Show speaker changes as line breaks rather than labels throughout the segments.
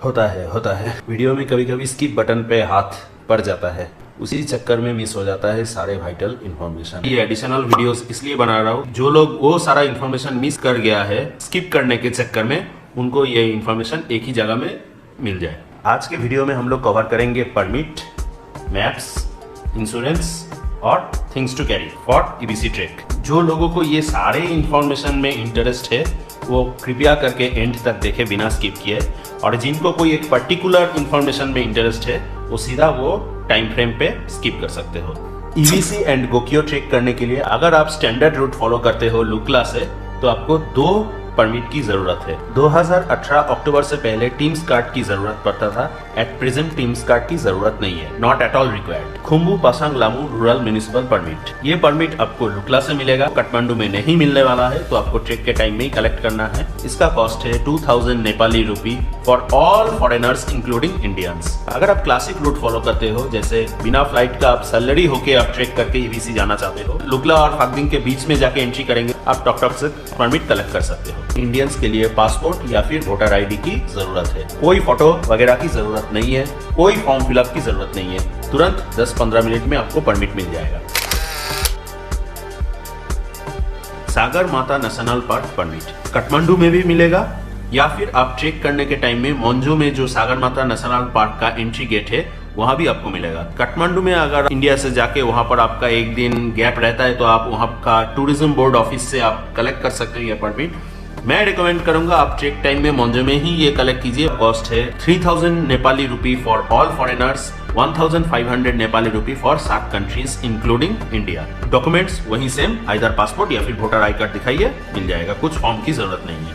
होता है। वीडियो में कभी कभी स्किप बटन पे हाथ पड़ जाता है, उसी चक्कर में मिस हो जाता है सारे वाइटल इन्फॉर्मेशन। ये एडिशनल वीडियोस इसलिए बना रहा हूँ, जो लोग वो सारा इन्फॉर्मेशन मिस कर गया है स्किप करने के चक्कर में, उनको ये इन्फॉर्मेशन एक ही जगह में मिल जाए। आज के वीडियो में हम लोग कवर करेंगे परमिट, मैप्स, इंश्योरेंस और things to carry for EBC trek. जो लोगों को ये सारे इन्फॉर्मेशन में इंटरेस्ट है वो कृपया करके एंड तक देखे बिना स्किप किए, और जिनको कोई एक पर्टिकुलर इन्फॉर्मेशन में इंटरेस्ट है वो सीधा वो टाइम फ्रेम पे स्किप कर सकते हो। ईबीसी एंड गोकियो ट्रेक करने के लिए अगर आप स्टैंडर्ड रूट फॉलो करते हो लुक्ला से, तो आपको 2 परमिट की जरूरत है। 2018 अक्टूबर से पहले टीम्स कार्ड की जरूरत पड़ता था, एट प्रेजेंट टीम्स कार्ड की जरूरत नहीं है, not at all required. Khumbu Pasang Lhamu rural municipal permit, ये परमिट आपको लुक्ला से मिलेगा, काठमांडू में नहीं मिलने वाला है, तो आपको ट्रेक के टाइम में ही कलेक्ट करना है। इसका कॉस्ट है 2000 Nepali rupee for all foreigners including Indians. अगर आप क्लासिक रूट फॉलो करते हो, जैसे बिना फ्लाइट का आप सैलरी होके आप ट्रेक करके ईबीसी जाना चाहते हो, लुक्ला और फागदिंग के बीच में जाके एंट्री करेंगे, आप टॉक टॉक से परमिट कलेक्ट कर सकते हो। इंडियंस के लिए पासपोर्ट या फिर वोटर आईडी की जरूरत है, कोई फोटो वगैरह की जरूरत नहीं है, कोई फॉर्म फिलअप की जरूरत नहीं है, तुरंत 10-15 मिनट में आपको परमिट मिल जाएगा। सागर माता नेशनल पार्क परमिट काठमांडू में भी मिलेगा, या फिर आप ट्रेक करने के टाइम में मोन्जो में जो सागर माता नेशनल पार्क का एंट्री गेट है वहां भी आपको मिलेगा। काठमांडू में अगर इंडिया से जाके वहां पर आपका एक दिन गैप रहता है, तो आप वहां का टूरिज्म बोर्ड ऑफिस से आप कलेक्ट कर सकते हो ये परमिट। मैं रिकमेंड करूंगा आप ट्रेक टाइम में मोन्जो में ही ये कलेक्ट कीजिए। कॉस्ट है 3000 Nepali rupee for all foreigners, 1500 Nepali rupee for 7 countries including India. Documents वही सेम, आइदर पासपोर्ट या फिर वोटर आई कार्ड दिखाइए, मिल जाएगा, कुछ फॉर्म की जरूरत नहीं है।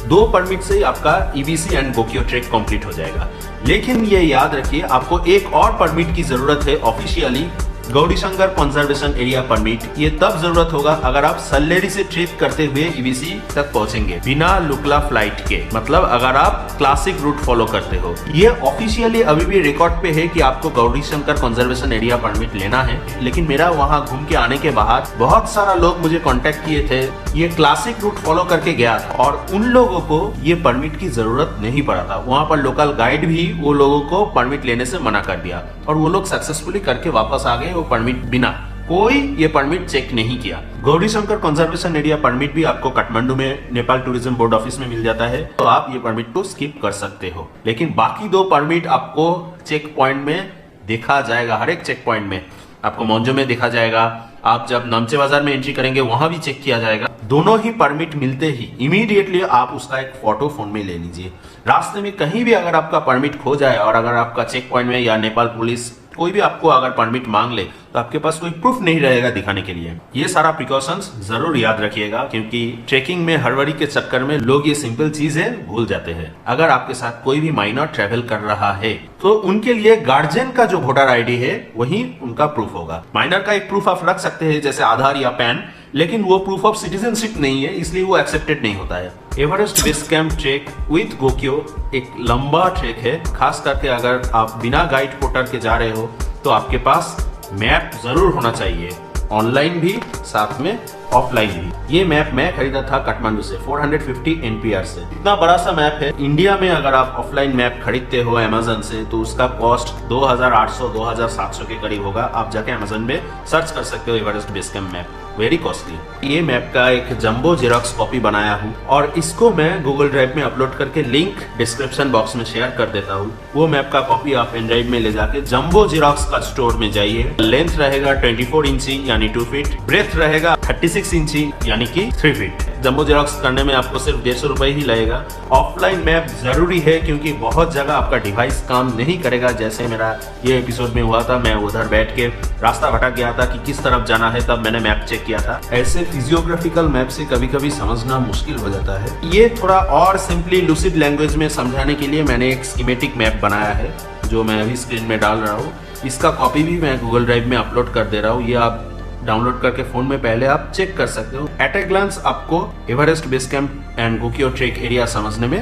2 परमिट से आपका EBC and Gokyo track complete हो जाएगा। लेकिन ये याद रखिए, आपको एक और परमिट की जरूरत है officially, Gaurishankar conservation area permit. ये तब जरूरत होगा अगर आप सल्लेरी से ट्रेक करते हुए ईबीसी तक पहुंचेंगे बिना लुक्ला फ्लाइट के, मतलब अगर आप क्लासिक रूट फॉलो करते हो। ये ऑफिशियली अभी भी रिकॉर्ड पे है कि आपको गौरीशंकर कंजर्वेशन एरिया परमिट लेना है, लेकिन मेरा वहां घूम के आने के बाद बहुत सारा लोग मुझे कांटेक्ट किए थे, ये क्लासिक रूट फॉलो करके गया था और उन लोगों को ये परमिट की जरूरत नहीं पड़ा था। वहां पर लोकल गाइड भी वो लोगों को परमिट लेने से मना कर दिया और वो लोग सक्सेसफुली करके वापस आ गए, वो परमिट बिना कोई ये परमिट चेक नहीं किया। गौरीशंकर कंजर्वेशन एरिया परमिट भी आपको काठमांडू में नेपाल टूरिज्म बोर्ड ऑफिस में मिल जाता है, तो आप ये परमिट को स्किप कर सकते हो। लेकिन बाकी 2 परमिट आपको चेक पॉइंट में देखा जाएगा, हर एक चेक पॉइंट में आपको मोन्जो में देखा जाएगा, आप जब नमचे बाजार में एंट्री करेंगे वहां भी चेक किया जाएगा। दोनों ही परमिट मिलते ही इमीडिएटली आप उसका एक फोटो फोन में ले लीजिए। रास्ते में कहीं भी अगर आपका परमिट खो जाए और अगर आपका चेक पॉइंट में या नेपाल पुलिस कोई भी आपको अगर परमिट मांग ले, तो आपके पास कोई प्रूफ नहीं रहेगा दिखाने के लिए। ये सारा प्रिकॉशंस जरूर याद रखिएगा, क्योंकि ट्रेकिंग में हड़बड़ी के चक्कर में लोग ये सिंपल चीजें भूल जाते हैं। अगर आपके साथ कोई भी माइनर ट्रेवल कर रहा है, तो उनके लिए गार्जियन का जो वोटर आईडी है वही उनका प्रूफ होगा। माइनर का एक प्रूफ आप रख सकते हैं जैसे आधार या पैन, लेकिन वो प्रूफ ऑफ सिटीजनशिप नहीं है, इसलिए वो एक्सेप्टेड नहीं होता है। Everest base camp trek with Gokyo एक लंबा ट्रेक है, खास करके अगर आप बिना गाइड पोर्टर के जा रहे हो तो आपके पास मैप जरूर होना चाहिए, ऑनलाइन भी साथ में ऑफलाइन भी। ये मैप मैं खरीदा था काठमांडू से 450 NPR से। इतना बड़ा सा मैप है। इंडिया में अगर आप ऑफलाइन मैप खरीदते हो अमेजन से, तो उसका कॉस्ट 2800-2700 के करीब होगा। आप जाके अमेजन में सर्च कर सकते हो Everest base camp map, very costly. ये मैप का एक जंबो जेरॉक्स कॉपी बनाया हूँ और इसको मैं गूगल ड्राइव में अपलोड करके लिंक डिस्क्रिप्शन बॉक्स में शेयर कर देता हूँ। वो मैप का कॉपी आप पेन ड्राइव में ले जाके जंबो जेरॉक्स का स्टोर में जाइए। लेंथ रहेगा 24 इंची यानी 2 फीट, ब्रेथ रहेगा 36 इंची यानी कि 3 फीट। जंबो जेरॉक्स करने में आपको सिर्फ 150 रुपए ही लगेगा। ऑफलाइन मैप जरूरी है, क्योंकि बहुत जगह आपका डिवाइस काम नहीं करेगा। जैसे मेरा ये एपिसोड में हुआ था, मैं उधर बैठ के रास्ता भटक गया था कि किस तरफ जाना है, तब मैंने मैप चेक किया था। ऐसे फिजियोग्राफिकल मैप से कभी कभी समझना मुश्किल हो जाता है। ये थोड़ा और सिंपली लूसिड लैंग्वेज में समझाने के लिए मैंने एक स्कीमेटिक मैप बनाया है, जो मैं अभी स्क्रीन में डाल रहा हूँ। इसका कॉपी भी मैं गूगल ड्राइव में अपलोड कर दे रहा हूँ। ये आप डाउनलोड करके फोन में पहले आप चेक कर सकते हो। एट ए ग्लांस आपको Everest base camp and Gokyo trek area समझने में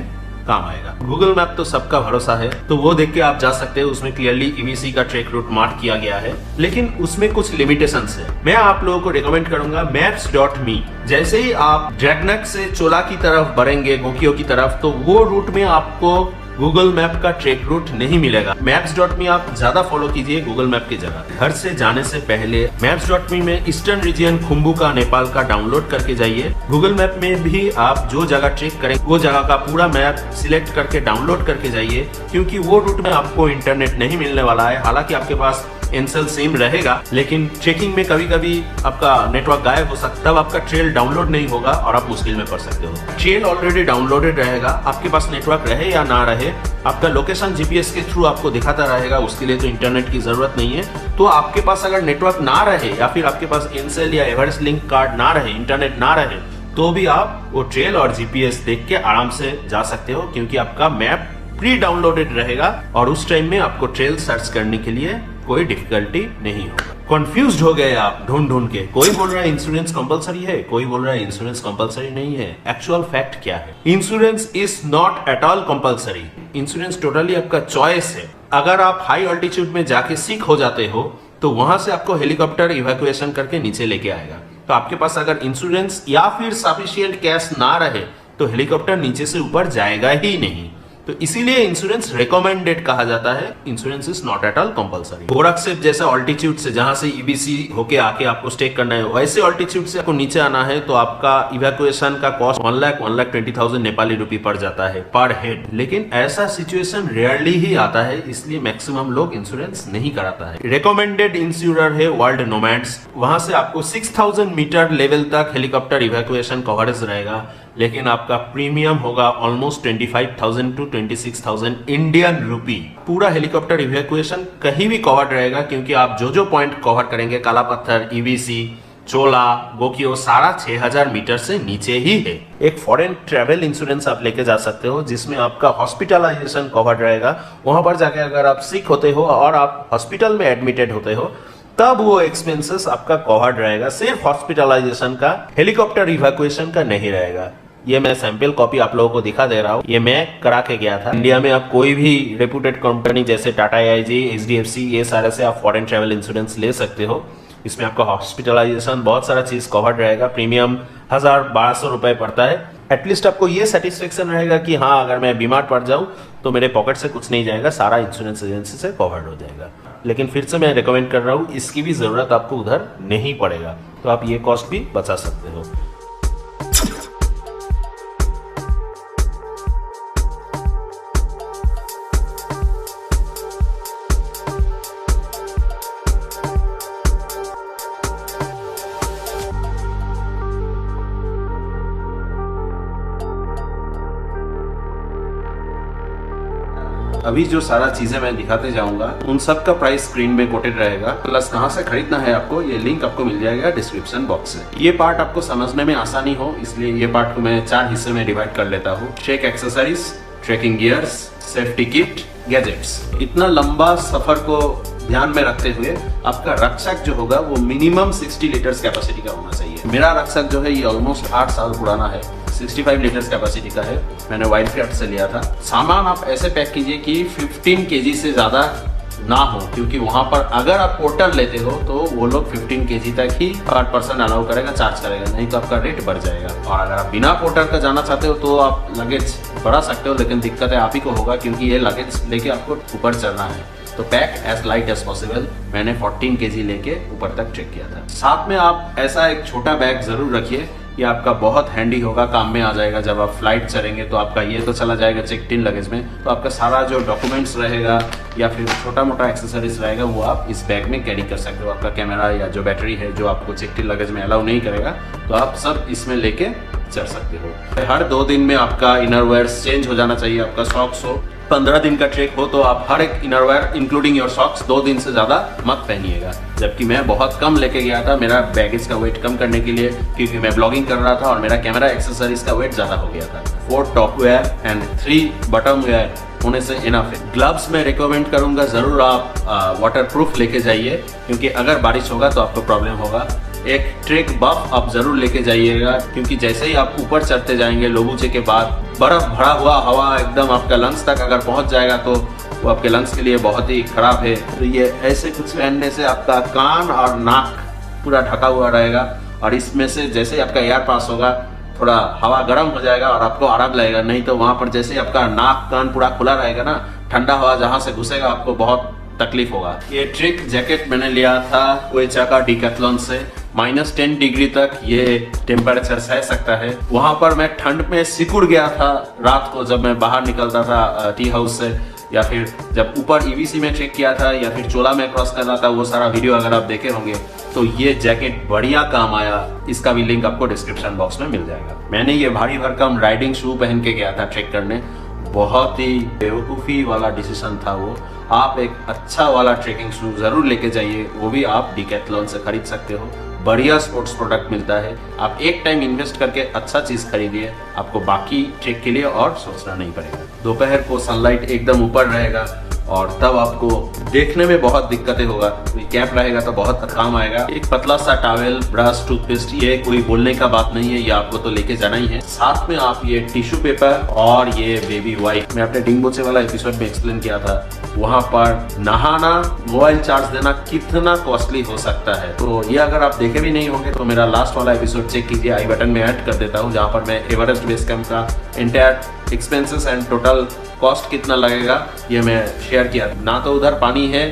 काम आएगा। गूगल मैप तो सबका भरोसा है, तो वो देख के आप जा सकते हो। उसमें क्लियरली ईवीसी का ट्रैक रूट मार्क किया गया है, लेकिन उसमें कुछ लिमिटेशंस है। मैं आप लोगों को रिकमेंड करूंगा maps.me। जैसे ही आप ड्रैगनक से चोला की तरफ बढ़ेंगे, गोकियो की तरफ, तो वो रूट में आपको गूगल मैप का ट्रैक रूट नहीं मिलेगा। maps.me आप ज्यादा फॉलो कीजिए गूगल मैप की जगह। घर से जाने से पहले maps.me में ईस्टर्न रीजन खुम्बू का, नेपाल का डाउनलोड करके जाइए। गूगल मैप में भी आप जो जगह ट्रैक करें वो जगह का पूरा मैप सिलेक्ट करके डाउनलोड करके जाइए, क्योंकि वो रूट में आपको इंटरनेट नहीं मिलने वाला है। हालांकि आपके पास एनसेल सिम रहेगा, लेकिन ट्रेकिंग में कभी कभी आपका नेटवर्क गायब हो सकता है, तब आपका ट्रेल डाउनलोड नहीं होगा और आप मुश्किल में पड़ सकते हो। ट्रेल ऑलरेडी डाउनलोडेड रहेगा, आपके पास नेटवर्क रहे या ना रहे, आपका लोकेशन जीपीएस के थ्रू आपको दिखाता रहेगा। उसके लिए तो इंटरनेट की जरूरत नहीं है। तो आपके पास अगर नेटवर्क ना रहे या फिर आपके पास एनसेल या एवरेस्ट लिंक कार्ड ना रहे, इंटरनेट ना रहे, तो भी आप वो ट्रेल और जीपीएस देख के आराम से जा सकते हो, क्योंकि आपका मैप प्री डाउनलोडेड रहेगा और उस टाइम में आपको ट्रेल सर्च करने के लिए कोई डिफिकल्टी नहीं होगा। कंफ्यूज्ड हो गए आप ढूंढ ढूंढ के। कोई बोल रहा है इंश्योरेंस कंपलसरी है, कोई बोल रहा है इंश्योरेंस कंपलसरी नहीं है। एक्चुअल फैक्ट क्या है? Insurance is not at all compulsory. Insurance totally आपका चॉइस है। अगर आप हाई ऑल्टीट्यूड में जाके सिक हो जाते हो, तो वहां से आपको हेलीकॉप्टर इवैक्यूएशन करके नीचे लेके आएगा। तो आपके पास अगर इंश्योरेंस या फिर सफिशिएंट कैश ना रहे, तो हेलीकॉप्टर नीचे से ऊपर जाएगा ही नहीं। तो इसीलिए इंश्योरेंस रिकमेंडेड कहा जाता है। Insurance is not at all compulsory. Gorakhpur जैसे ऑल्टीट्यूड से, जहां से ईबीसी होके आके आपको स्टे करना है, वैसे ऑल्टीट्यूड से आपको नीचे आना है, तो आपका इवैक्यूएशन का कॉस्ट 1,20,000 नेपाली रुपी पड़ जाता है पर हेड। लेकिन ऐसा सिचुएशन रेयरली ही आता है, इसलिए मैक्सिमम लोग इंश्योरेंस नहीं कराता है। रिकमेंडेड इंश्योरर है वर्ल्ड नोमैड्स। वहां से आपको 6,000 मीटर लेवल तक हेलीकॉप्टर इवैक्यूएशन कवरेज रहेगा, लेकिन आपका प्रीमियम होगा ऑलमोस्ट 25,000 टू 26,000 इंडियन रुपी। पूरा हेलीकॉप्टर इवैक्यूएशन कहीं भी कवर्ड रहेगा, क्योंकि आप जो जो पॉइंट कवर करेंगे, काला पत्थर, ईवीसी, चोला, गोकियो, सारा 6,000 मीटर से नीचे ही है। एक फॉरेन ट्रेवल इंश्योरेंस आप लेके जा सकते हो, जिसमें आपका हॉस्पिटलाइजेशन कवर्ड रहेगा। वहां पर जाके अगर आप सिक होते हो और आप हॉस्पिटल में एडमिटेड होते हो, तब वो एक्सपेंसेस आपका कवर्ड रहेगा। सिर्फ हॉस्पिटलाइजेशन का, हेलीकॉप्टर इवैक्यूएशन का नहीं रहेगा। ये मैं सैंपल कॉपी आप लोगों को दिखा दे रहा हूँ। ये मैं करा के गया था। इंडिया में आप कोई भी रेप्यूटेड कंपनी जैसे टाटा AIG, HDFC, ये सारे से आप फॉरेन ट्रेवल इंश्योरेंस ले सकते हो। इसमें आपका हॉस्पिटलाइजेशन, बहुत सारा चीज कवर्ड रहेगा। प्रीमियम 1,000-1,200 रुपए पड़ता है। एटलीस्ट आपको ये सेटिस्फेक्शन रहेगा कि हाँ, अगर मैं बीमार पड़ जाऊं तो मेरे पॉकेट से कुछ नहीं जाएगा, सारा इंश्योरेंस एजेंसी से कवर्ड हो जाएगा। लेकिन फिर से मैं रिकमेंड कर रहा हूँ, इसकी भी जरूरत आपको उधर नहीं पड़ेगा, तो आप ये कॉस्ट भी बचा सकते हो। अभी जो सारा चीजें मैं दिखाते जाऊंगा, उन सब का प्राइस स्क्रीन में कोटेड रहेगा, प्लस कहां से खरीदना है आपको, ये लिंक आपको मिल जाएगा डिस्क्रिप्शन बॉक्स से। ये पार्ट आपको समझने में आसानी हो, इसलिए ये पार्ट को मैं 4 हिस्से में डिवाइड कर लेता हूँ। Trek accessories, trekking gears, safety kit, gadgets. इतना लंबा सफर को ध्यान में रखते हुए आपका रक्षक जो होगा वो मिनिमम 60 लीटर्स कैपेसिटी का होना चाहिए। मेरा रक्षक जो है ये ऑलमोस्ट 8 साल पुराना है, 65 लीटर्स कैपेसिटी का है। मैंने वाइल्डक्राफ्ट से लिया था। सामान आप ऐसे पैक कीजिए कि 15 केजी से ज्यादा ना हो, क्योंकि वहां पर अगर आप पोर्टर लेते हो तो वो लोग 15 केजी तक ही पर पर्सन अलाउ करेगा, चार्ज करेगा, नहीं तो आपका रेट बढ़ जाएगा। और अगर आप बिना पोर्टर का जाना चाहते हो तो आप लगेज बढ़ा सकते हो, लेकिन दिक्कत है आप ही को होगा, क्योंकि ये लगेज लेके आपको ऊपर चलना है। तो pack as light as possible. मैंने 14 केजी लेके ऊपर तक ट्रेक किया था। साथ में आप ऐसा एक छोटा बैग जरूर रखिए, ये आपका बहुत हैंडी होगा, काम में आ जाएगा। जब आप फ्लाइट चलेंगे तो आपका ये तो चला जाएगा चेक इन लगेज में, तो आपका सारा जो डॉक्यूमेंट्स रहेगा या फिर छोटा मोटा एक्सेसरीज रहेगा वो आप इस बैग में कैरी कर सकते हो। आपका कैमरा या जो बैटरी है जो आपको चेक इन लगेज में अलाउ नहीं करेगा, तो आप सब इसमें लेके चल सकते हो। हर 2 दिन में आपका इनरवेयर चेंज हो जाना चाहिए। आपका सॉक्स हो, 15 दिन का ट्रेक हो तो आप हर एक इनरवेयर इंक्लूडिंग योर सॉक्स 2 दिन से ज्यादा मत पहनिएगा। जबकि मैं बहुत कम लेके गया था मेरा बैगेज का वेट कम करने के लिए, क्योंकि मैं ब्लॉगिंग कर रहा था और मेरा कैमरा एक्सेसरीज का वेट ज्यादा हो गया था। 4 top wear and 3 bottom wear होने से इनफ है। ग्लव्स मैं रिकमेंड करूंगा जरूर आप वाटर प्रूफ लेके जाइए, क्योंकि अगर बारिश होगा तो आपको प्रॉब्लम होगा। एक ट्रेक बफ आप जरूर लेके जाइएगा, क्योंकि जैसे ही आप ऊपर चढ़ते जाएंगे लोबूचे के बाद, बर्फ भरा हुआ हवा एकदम आपका लंग्स तक अगर पहुंच जाएगा तो वो आपके लंग्स के लिए बहुत ही खराब है। तो ये ऐसे कुछ पहनने से आपका कान और नाक पूरा ढका हुआ रहेगा, और इसमें से जैसे ही आपका एयर पास होगा थोड़ा हवा गर्म हो जाएगा और आपको आराम लगेगा। नहीं तो वहां पर जैसे ही आपका नाक कान पूरा खुला रहेगा ना, ठंडा हवा जहां से घुसेगा आपको बहुत तकलीफ होगा। ये ट्रिक जैकेट मैंने लिया था क्वेचा का डिकैथलॉन से। -10 डिग्री तक ये टेम्परेचर सह सकता है। वहां पर मैं ठंड में सिकुड़ गया था रात को, जब मैं बाहर निकलता था टी हाउस से, या फिर जब ऊपर ईवीसी में ट्रेक किया था, या फिर चोला में क्रॉस कर रहा था। वो सारा वीडियो अगर आप देखे होंगे तो ये जैकेट बढ़िया काम आया। इसका भी लिंक आपको डिस्क्रिप्शन बॉक्स में मिल जाएगा। मैंने ये भारी भरकम राइडिंग शू पहन के गया था ट्रेक करने। बहुत ही बेवकूफ़ी वाला डिसीजन था वो। आप एक अच्छा वाला ट्रेकिंग शू जरूर लेके जाइए, वो भी आप डिकैथलॉन से खरीद सकते हो। बढ़िया स्पोर्ट्स प्रोडक्ट मिलता है। आप एक टाइम इन्वेस्ट करके अच्छा चीज खरीदिए, आपको बाकी ट्रेक के लिए और सोचना नहीं पड़ेगा। दोपहर को सनलाइट एकदम ऊपर रहेगा और तब आपको देखने में बहुत दिक्कतें होगा। तो कैप रहेगा तो बहुत काम आएगा। एक पतला सा टॉवेल, ब्रश, टूथपेस्ट, ये कोई बोलने का बात नहीं है, ये आपको तो लेके जाना ही है। साथ में आप ये टिश्यू पेपर और ये बेबी वाइप, मैं अपने डिंगबोचे वाला एपिसोड में एक्सप्लेन किया था। वहां पर नहाना, मोबाइल चार्ज देना कितना कॉस्टली हो सकता है, तो ये अगर आप देखे भी नहीं होंगे तो मेरा लास्ट वाला एपिसोड चेक कीजिए, आई बटन में ऐड कर देता हूँ, जहाँ पर मैं एवरेस्ट बेस कैंप का entire expenses and total cost कितना लगेगा ये मैं शेयर किया। ना तो उधर पानी है,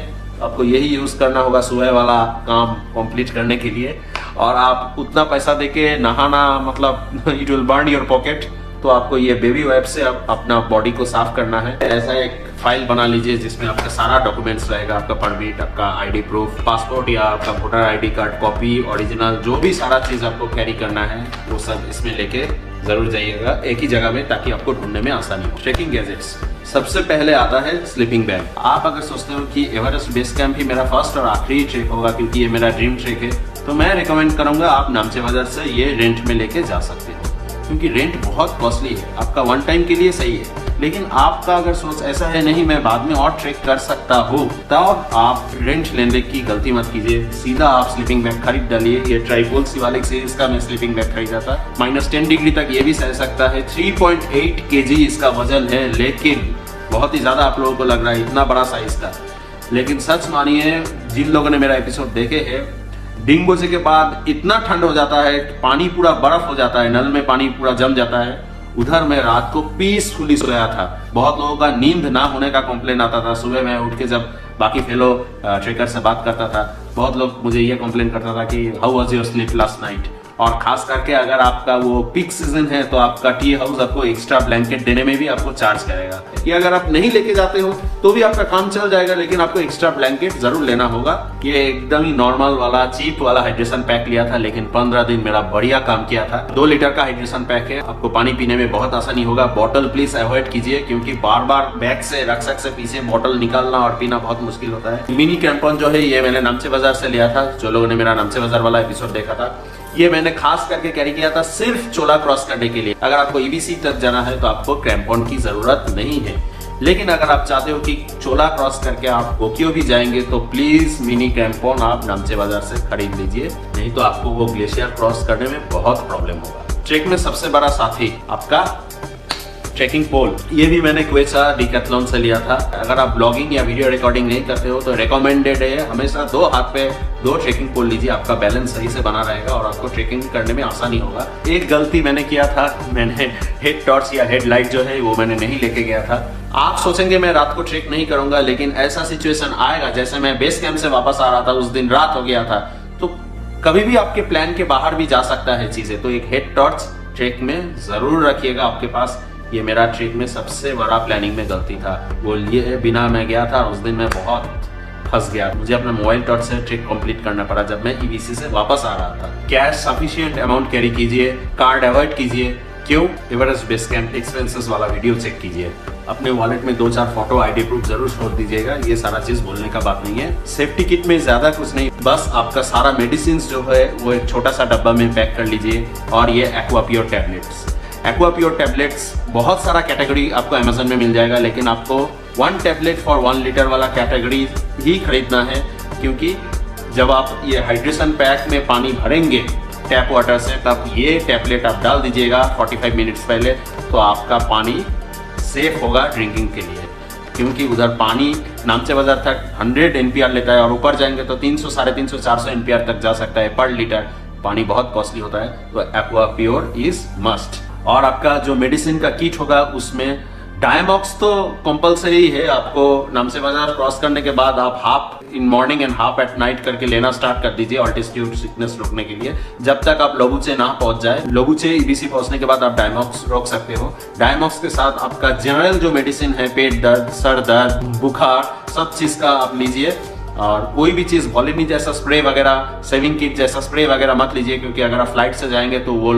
आपको यही यूज करना होगा सुबह वाला काम कंप्लीट करने के लिए, और आप उतना पैसा देके नहाना मतलब it will burn your pocket. तो आपको ये बेबी वाइप से आप अपना बॉडी को साफ करना है। ऐसा एक फाइल बना लीजिए जिसमें आपका सारा डॉक्यूमेंट्स रहेगा, आपका परमिट, आपका आईडी प्रूफ, पासपोर्ट या आपका voter ID card copy, original, जो भी सारा चीज आपको कैरी करना है वो सब इसमें लेके जरूर जाइएगा एक ही जगह में, ताकि आपको ढूंढने में आसानी हो। ट्रेकिंग गैजेट्स, सबसे पहले आता है स्लीपिंग बैग। आप अगर सोचते हो कि एवरेस्ट बेस कैंप ही मेरा फर्स्ट और आखिरी ट्रेक होगा क्योंकि ये मेरा ड्रीम ट्रेक है, तो मैं रिकमेंड करूंगा आप नामचे बाजार से ये रेंट में लेके जा सकते हो, क्योंकि रेंट बहुत कॉस्टली है। आपका वन टाइम के लिए सही है, लेकिन आपका अगर सोच ऐसा है नहीं मैं बाद में और ट्रेक कर सकता हूँ, तब आप रेंट लेने की गलती मत कीजिए। सीधा आप स्लीपिंग बैग खरीद डालिए। ये ट्राइपोल शिवालिक सीरीज का मैं स्लीपिंग बैग खरीदा था। -10 डिग्री तक ये भी सह सकता है। 3.8 kg इसका वजन है, लेकिन बहुत ही ज्यादा आप लोगों को लग रहा है इतना बड़ा साइज का, लेकिन सच मानिए जिन लोगों ने मेरा एपिसोड देखे हैं, डिंगबोचे के बाद इतना ठंड हो जाता है, पानी पूरा बर्फ हो जाता है, नल में पानी पूरा जम जाता है। उधर मैं रात को पीसफुली सोया था। बहुत लोगों का नींद ना होने का कंप्लेन आता था। सुबह मैं उठ के जब बाकी फेलो ट्रेकर से बात करता था, बहुत लोग मुझे ये कंप्लेन करता था कि how was your sleep last night. और खास करके अगर आपका वो पीक सीजन है तो आपका टी हाउस आपको एक्स्ट्रा ब्लैंकेट देने में भी आपको चार्ज करेगा। ये अगर आप नहीं लेके जाते हो तो भी आपका काम चल जाएगा, लेकिन आपको एक्स्ट्रा ब्लैंकेट जरूर लेना होगा। ये एकदम ही नॉर्मल वाला चीप वाला हाइड्रेशन पैक लिया था, लेकिन 15 दिन मेरा बढ़िया काम किया था। 2 लीटर का हाइड्रेशन पैक है, आपको पानी पीने में बहुत आसानी होगा। बॉटल प्लीज अवॉइड कीजिए, क्योंकि बार बार बैग से रक्सक से पीछे बॉटल निकालना और पीना बहुत मुश्किल होता है। मिनी क्रैम्पॉन जो है ये मैंने नामचे बाजार से लिया था। जो लोगों ने मेरा नामचे बाजार वाला एपिसोड देखा था, ये मैंने खास करके कैरी किया था सिर्फ चोला क्रॉस करने के लिए। अगर आपको ईबीसी तक जाना है तो आपको क्रैम्पॉन की जरूरत नहीं है, लेकिन अगर आप चाहते हो कि चोला क्रॉस करके आप गोकियो भी जाएंगे तो प्लीज मिनी क्रैम्पॉन आप नामचे बाजार से खरीद लीजिए, नहीं तो आपको वो ग्लेशियर क्रॉस करने में बहुत प्रॉब्लम होगा। ट्रेक में सबसे बड़ा साथी आपका ट्रेकिंग पोल, ये भी मैंने क्वेचा डिकैथलॉन से लिया था। अगर आप ब्लॉगिंग या वीडियो रिकॉर्डिंग नहीं करते हो तो रिकमेंडेड है हमेशा 2 हाथ पे 2 ट्रेकिंग पोल लीजिए, आपका बैलेंस सही से बना रहेगा और आपको ट्रेकिंग करने में आसानी होगा। एक गलती मैंने किया था, मैंने हेड टॉर्च या हेड लाइट जो है वो मैंने नहीं लेके गया था। आप सोचेंगे मैं रात को ट्रेक नहीं करूंगा, लेकिन ऐसा सिचुएशन आएगा, जैसे मैं बेस कैंप से वापस आ रहा था, उस दिन रात हो गया था, तो कभी भी आपके प्लान के बाहर भी जा सकता है चीजें। तो एक हेड टॉर्च ट्रेक में जरूर रखिएगा आपके पास। ये मेरा ट्रेक में सबसे बड़ा प्लानिंग में गलती था, वो लिए बिना मैं गया था। उस दिन मैं बहुत फंस गया, मुझे अपना मोबाइल टॉर्च से ट्रेक कंप्लीट करना पड़ा जब मैं ईबीसी से वापस आ रहा था। कैश सफिशिएंट अमाउंट कैरी कीजिए, कार्ड अवॉइड कीजिए। क्यों? एवरेस्ट बेस कैंप एक्सपेंसेस वाला वीडियो चेक कीजिए। अपने वॉलेट में 2-4 फोटो, आईडी प्रूफ जरूर छोड़ दीजिएगा। ये सारा चीज बोलने का बात नहीं है। सेफ्टी किट में ज्यादा कुछ नहीं, बस आपका सारा मेडिसिन जो है वो एक छोटा सा डब्बा में पैक कर लीजिए। और ये एक्वाप्योर टैबलेट्स, एक्वाप्योर टैबलेट्स बहुत सारा कैटेगरी आपको अमेजन में मिल जाएगा, लेकिन आपको 1 टैबलेट फॉर 1 लीटर वाला कैटेगरी ही खरीदना है, क्योंकि जब आप ये हाइड्रेशन पैक में पानी भरेंगे टैप वाटर से, तब ये टैबलेट आप डाल दीजिएगा 45 मिनट्स पहले, तो आपका पानी सेफ होगा ड्रिंकिंग के लिए। क्योंकि उधर पानी नामचे बाजार तक 100 NPR लेता है और ऊपर जाएंगे तो 300, 350, 400 NPR तक जा सकता है पर लीटर। पानी बहुत कॉस्टली होता है, तो एक्वा प्योर इज मस्ट। और आपका जो मेडिसिन का किट होगा उसमें डायमॉक्स तो कंपलसरी है, आपको नामचे बाजार क्रॉस करने के बाद आप half in morning and half at night करके लेना स्टार्ट कर दीजिए ऑल्टीट्यूड सिकनेस रोकने के लिए, जब तक आप लोबुचे ना पहुंच जाए। लोबुचे ईबीसी पहुंचने के बाद आप डायमॉक्स रोक सकते हो। डायमॉक्स के साथ आपका जनरल जो मेडिसिन है, पेट दर्द, सर दर्द, बुखार, सब चीज का आप लीजिए। और कोई भी चीज वॉलिनी जैसा स्प्रे वगैरह, सेविंग किट जैसा स्प्रे वगैरह मत लीजिए, क्योंकि अगर आप फ्लाइट से जाएंगे तो वो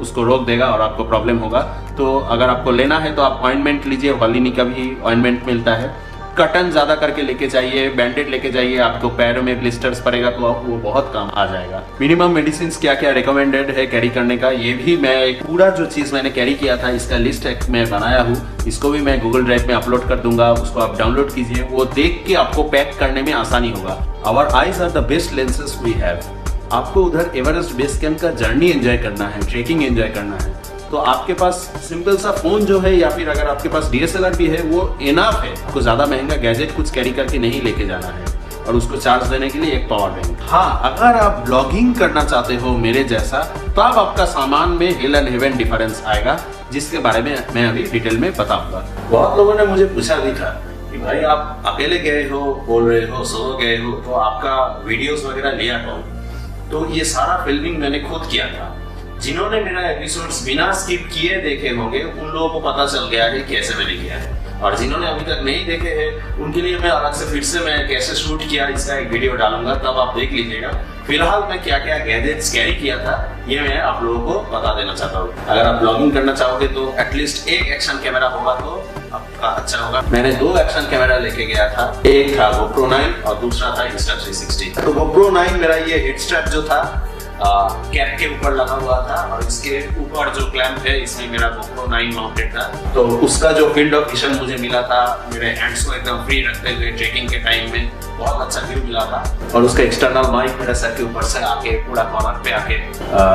उसको रोक देगा और आपको प्रॉब्लम होगा। तो अगर आपको लेना है तो आप ऑइंटमेंट लीजिए, वॉलिनी का भी ऑइंटमेंट मिलता है। कटन ज्यादा करके लेके जाइए, बैंडेड लेके जाइए, आपको पैरों में ब्लिस्टर्स पड़ेगा तो वो बहुत काम आ जाएगा। मिनिमम मेडिसिन क्या क्या रिकमेंडेड है कैरी करने का, ये भी मैं एक पूरा जो चीज मैंने कैरी किया था इसका लिस्ट एक मैं बनाया हूँ, इसको भी मैं गूगल ड्राइव में अपलोड कर दूंगा, उसको आप डाउनलोड कीजिए। वो देख के आपको पैक करने में आसानी होगा। Our eyes are the best lenses we have. आपको उधर एवरेस्ट बेस कैंप का जर्नी एंजॉय करना है, ट्रेकिंग एंजॉय करना है, तो आपके पास सिंपल सा फोन जो है, या फिर अगर आपके पास DSLR भी है, वो इनफ है। आपको ज्यादा महंगा गैजेट कुछ कैरी करके नहीं लेके जाना है, और उसको चार्ज देने के लिए एक पावर बैंक। हाँ, अगर आप ब्लॉगिंग करना चाहते हो मेरे जैसा, तो अब आपका सामान में हिल एंड हेवन डिफरेंस आएगा, जिसके बारे में मैं अभी डिटेल में बताऊंगा। बहुत लोगों ने मुझे पूछा भी था कि भाई आप अकेले गए हो, बोल रहे हो सोलो गए हो, तो आपका वीडियोस वगैरह लिया कौन? तो ये सारा फिल्मिंग मैंने खुद किया था। जिन्होंने मेरा एपिसोड्स बिना स्किप किए देखे होंगे, उन लोगों को पता चल गया है कैसे मैंने किया है, और जिन्होंने अभी तक नहीं देखे हैं उनके लिए मैं अलग से फिर से मैं कैसे शूट किया इसका एक वीडियो डालूंगा, तब आप देख लीजिएगा। फिलहाल मैं क्या क्या गैजेट्स कैरी किया था ये मैं आप लोगों को बता देना चाहता हूँ। अगर आप ब्लॉगिंग करना चाहोगे तो एटलीस्ट एक एक्शन कैमरा होगा तो आपका अच्छा होगा। मैंने 2 एक्शन कैमरा लेके गया था, एक था GoPro 9 और दूसरा था Insta360। तो GoPro 9 मेरा ये हेड स्ट्रैप जो था कैप के ऊपर लगा हुआ था, और इसके ऊपर जो क्लैंप है इसमें मेरा GoPro 9 माउंटेड था। तो उसका जो फील्ड ऑफ विजन मुझे मिला था, मेरे हैंड्स को एकदम फ्री रखते हुए ट्रेकिंग के टाइम में बहुत अच्छा व्यू मिला था। और उसका एक्सटर्नल माइक मेरे सर के ऊपर से आके पूरा कॉर्नर पे आके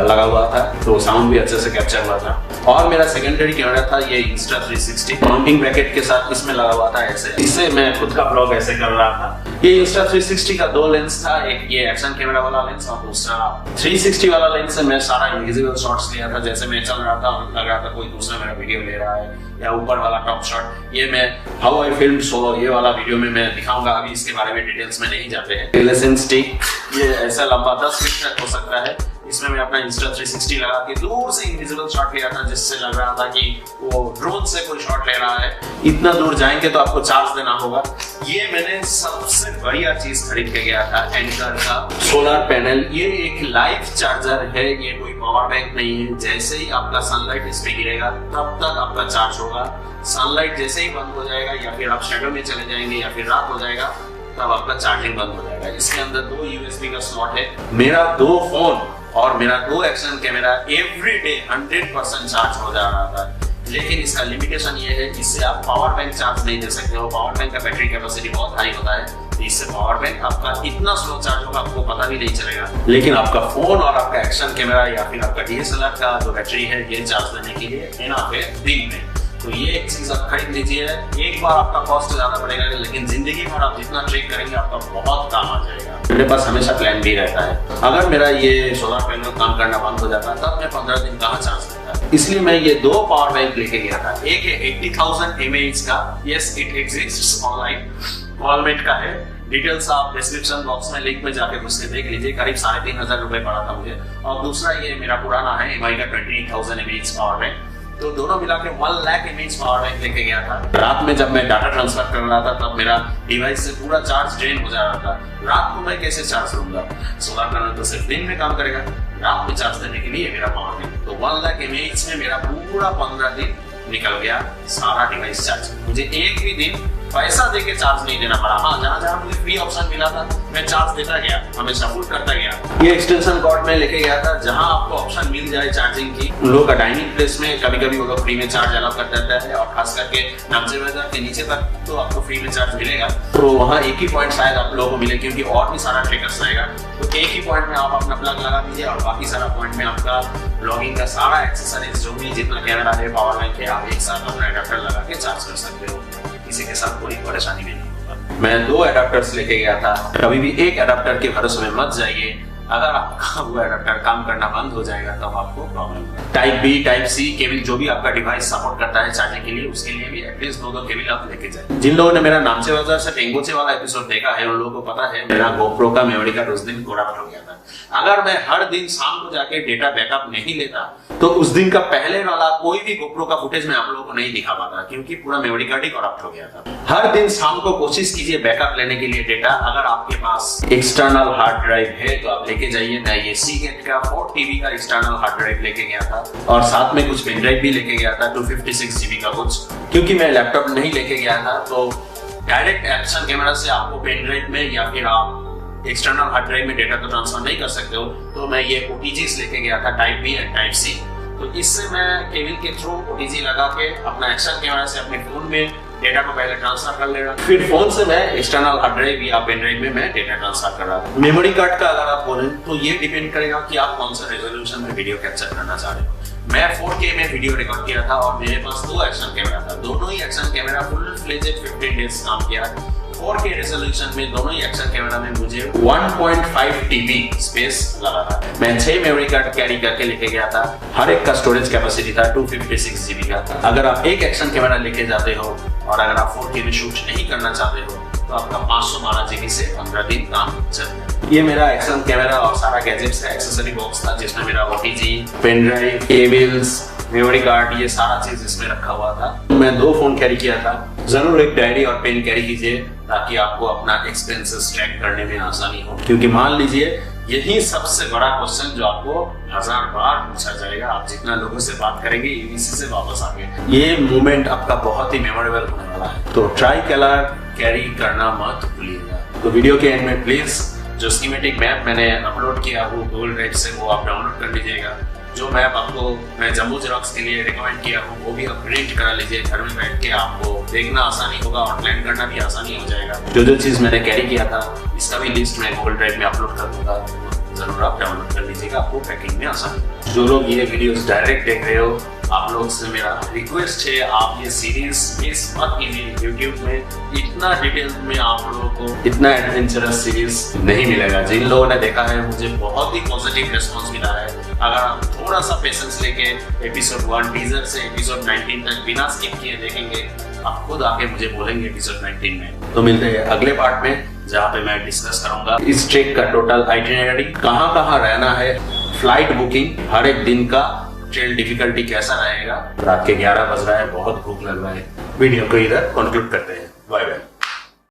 लगा हुआ था, तो साउंड भी अच्छे से कैप्चर हुआ था। और मेरा सेकेंडरी कैमरा था ये Insta360 माउंटिंग ब्रैकेट के साथ इसमें लगा हुआ था ऐसे। इससे मैं खुद का ब्लॉग ऐसे कर रहा था। ये Insta360 का 2 लेंस था, एक ये एक्शन कैमरा वाला लेंस और दूसरा 360 वाला लेंस से मैं सारा इनविजिबल शॉट्स लिया था। जैसे मैं चल रहा था और लग रहा था कोई दूसरा मेरा वीडियो ले रहा है, या ऊपर वाला टॉप शॉट, ये मैं हाउ आई फिल्म्ड सोलो, ये वाला वीडियो में मैं दिखाऊंगा। अभी इसके बारे में डिटेल्स में नहीं जाते हैं। रिलेशन स्टिक ये ऐसा लंबा 10 फीट तक हो सकता है, इसमें मैं अपना Insta360 लगा के दूर से इनविजिबल शॉट लिया था, जिससे लग रहा था कि वो ड्रोन से कोई शॉट ले रहा है। इतना दूर जाएंगे तो आपको चार्ज देना होगा। ये मैंने सबसे बढ़िया चीज खरीद के गया था, एंकर का सोलर पैनल। ये एक लाइफ चार्जर है, ये कोई पावर बैंक नहीं है। जैसे ही आपका सनलाइट इस पे गिरेगा तब तक आपका चार्ज होगा। सनलाइट जैसे ही बंद हो जाएगा, या फिर आप शेडो में चले जाएंगे, या फिर रात हो जाएगा, तब आपका चार्जिंग बंद हो जाएगा। इसके अंदर 2 USB का स्लॉट है। मेरा 2 फोन और मेरा 2 एक्शन कैमरा एवरीडे 100% चार्ज हो जा रहा था। लेकिन इसका लिमिटेशन ये है, इससे आप पावर बैंक चार्ज नहीं दे सकते हो। पावर बैंक का बैटरी कैपेसिटी बहुत हाई होता है, तो इससे पावर बैंक आपका इतना स्लो चार्ज होगा आपको पता भी नहीं चलेगा। लेकिन आपका फोन और आपका एक्शन कैमरा या फिर आपका DSLR का जो बैटरी है, ये चार्ज देने के लिए इनफ है दिन में। तो ये एक चीज आप खरीद लीजिए। एक बार आपका कॉस्ट ज्यादा पड़ेगा, लेकिन जिंदगी भर आप जितना ट्रेक करेंगे आपका बहुत काम आ जाएगा। मेरे पास हमेशा प्लान भी रहता है, अगर मेरा ये सोलर पैनल काम करना बंद हो जाता तब मैं 15 दिन कहाँ चार्ज देता। इसलिए मैं ये 2 पावर बैंक लेके गया था। एक है 80,000 mAh का, यस इट एग्जिस्ट्स ऑनलाइन, वॉलमेट का है। डिटेल्स आप डिस्क्रिप्शन बॉक्स में लिंक में जाके मुझसे देख लीजिए। करीब 3,500 रुपए पड़ा था मुझे। और दूसरा ये मेरा पुराना है MI का 20,000 mAh पावर बैंक। तो दोनों मिला के 1 लाख mAh पावर बैंक लेके गया था। रात में जब मैं डाटा ट्रांसफर कर रहा था तब मेरा डिवाइस से पूरा चार्ज ड्रेन हो जा रहा था। रात को मैं कैसे चार्ज लूंगा? सोलर पैनल तो सिर्फ दिन में काम करेगा, रात में चार्ज देने के लिए मेरा पावर बैंक। तो 1 लाख mAh में मेरा पूरा 15 दिन निकल गया, सारा डिवाइस चार्ज। मुझे एक भी दिन पैसा देके चार्ज नहीं देना पड़ा। हाँ, जहाँ जहाँ मुझे फ्री ऑप्शन मिला था मैं चार्ज देता गया, हमेशा फुल करता गया। ये एक्सटेंशन कॉर्ड में लेके गया था, जहाँ आपको ऑप्शन मिल जाए चार्जिंग की। उन लोगों का डाइनिंग प्लेस में कभी कभी वो फ्री में चार्ज अलाउ कर देता है, और खास करके नामचे बाजार के नीचे तक तो आपको फ्री में चार्ज मिलेगा। तो वहाँ एक ही पॉइंट शायद आप लोगों को मिले, क्योंकि और भी सारा ट्रेकर्स रहेगा। तो एक ही पॉइंट में आप अपना प्लग लगा दीजिए, और बाकी सारा पॉइंट में आपका लॉगिंग का सारा एक्सेसरीज जो भी जितना कैमरा है, पावर बैंक है, आप एक साथ अपना एडाप्टर लगा के चार्ज कर सकते हो। किसी के साथ कोई परेशानी नहीं होगा। मैं 2 एडाप्टर्स लेके गया था। कभी भी एक एडाप्टर के भरोसे में मत जाइए। अगर आपका वो एडाप्टर काम करना बंद हो जाएगा तब आपको प्रॉब्लम होगा। Type B, type C cable जो भी आपका डिवाइस सपोर्ट करता है चार्जिंग के लिए, उसके लिए भी एटलीस्ट 2 केबल आप लेके जाए। जिन लोगों ने मेरा नामचे बाजार से टेंगोचे वाला एपिसोड देखा है, उन लोगों को पता है मेरा गोप्रो का मेमोरी कार्ड उस दिन करप्ट हो गया था। अगर मैं हर दिन शाम को जाके डेटा बैकअप नहीं लेता तो उस दिन का पहले वाला कोई भी गोप्रो का फुटेज मैं आप लोगों को नहीं दिखा पाता, क्योंकि पूरा मेमोरी कार्ड ही करप्ट हो गया था। हर दिन शाम को कोशिश कीजिए बैकअप लेने के लिए डेटा। अगर आपके पास एक्सटर्नल हार्ड ड्राइव है तो आप लेके जाइए। मैं ये सीगेट का 4 TB का एक्सटर्नल हार्ड ड्राइव लेके गया था, और साथ में कुछ पेन ड्राइव भी लेके गया था 256 GB का कुछ। क्योंकि मैं लैपटॉप नहीं लेके गया था तो डायरेक्ट एक्शन कैमरा से आपको पेन ड्राइव में या फिर आप एक्सटर्नल हार्ड ड्राइव में डेटा तो ट्रांसफर नहीं कर सकते हो। तो मैं ये OTGs लेके गया था, type B and type C. तो इससे मैं केबल के थ्रू OTG लगा के अपना एक्शन कैमरा से अपने फोन में डेटा को पहले ट्रांसफर कर लेगा, फिर फोन से मैं एक्सटर्नल हार्ड ड्राइव या पेन ड्राइव में मैं डेटा ट्रांसफर कर रहा था। मेमोरी कार्ड का अगर आप बोलें तो ये डिपेंड करेगा कि आप कौन सा रेजोल्यूशन में वीडियो कैप्चर करना चाह रहे हो। मैं 4K में वीडियो रिकॉर्ड किया था, और मेरे पास 2 एक्शन कैमरा था। दोनों ही action camera full fledged 15 days काम किया। 4K रेजोल्यूशन में दोनों ही एक्शन कैमरा में मुझे 1.5 TB स्पेस लगा था। मैं 6 मेमोरी कार्ड कैरी करके लेके गया था। हर एक का स्टोरेज कैपेसिटी था 256 GB का। अगर आप एक एक्शन कैमरा लेके जाते हो और अगर आप 4K में शूट नहीं करना चाहते हो तो आपका 512 GB से 15 दिन काम चलेगा। ये मेरा एक्शन कैमरा और सारा गैजेट्स का एक्सेसरी बॉक्स था, जिसमें मेरा OTG, pen drive, cables, memory card, ये सारा चीज इसमें रखा हुआ था। मैं 2 फोन कैरी किया था। जरूर एक डायरी और पेन कैरी कीजिए, ताकि आपको अपना एक्सपेंसेस ट्रैक करने में आसानी हो। क्योंकि मान लीजिए यही सबसे बड़ा क्वेश्चन जो आपको 1000 बार पूछा जाएगा, आप जितना लोगों से बात करेंगे EBC से वापस आके। ये मोमेंट आपका बहुत ही मेमोरेबल होने वाला है। तो ट्राई कलर कैरी करना मत भूलिएगा। तो वीडियो के एंड में प्लीज जो स्कीमेटिक मैप मैंने अपलोड किया वो गूगल ड्राइव से वो आप डाउनलोड कर लीजिएगा। जो मैप आपको मैं जम्बो जेरॉक्स के लिए रिकमेंड किया हूँ वो भी आप प्रिंट करा लीजिए। घर में बैठ के आपको देखना आसानी होगा और प्लान करना भी आसानी हो जाएगा। जो चीज मैंने कैरी किया था इसका भी लिस्ट मैं गूगल ड्राइव में अपलोड कर दूंगा, जरूर आप डाउनलोड कर लीजिएगा, आपको पैकिंग में आसानी। जो लोग ये वीडियोस डायरेक्ट देख रहे हो, आप लोग से मेरा रिक्वेस्ट है, आप ये सीरीज मिस मत कीजिए। यूट्यूब में इतना डिटेल में आप लोगों को इतना एडवेंचरस सीरीज नहीं मिलेगा। जिन लोगों ने देखा है मुझे बहुत ही पॉजिटिव रिस्पॉन्स मिला है। अगर आप थोड़ा सा पेशेंस लेके एपिसोड 1 टीजर से एपिसोड 19 तक बिना स्किप किए देखेंगे, आप खुद आके मुझे बोलेंगे एपिसोड 19 में। तो मिलते हैं अगले पार्ट में, जहाँ पे मैं डिस्कस करूंगा इस ट्रिप का टोटल आइटिनरी, कहाँ कहाँ रहना है, फ्लाइट बुकिंग, हर एक दिन का ट्रेल डिफिकल्टी कैसा रहेगा। रात के 11 बज रहा है, बहुत भूख लग रहा है। वीडियो को इधर कंक्लूड करते हैं। Bye bye.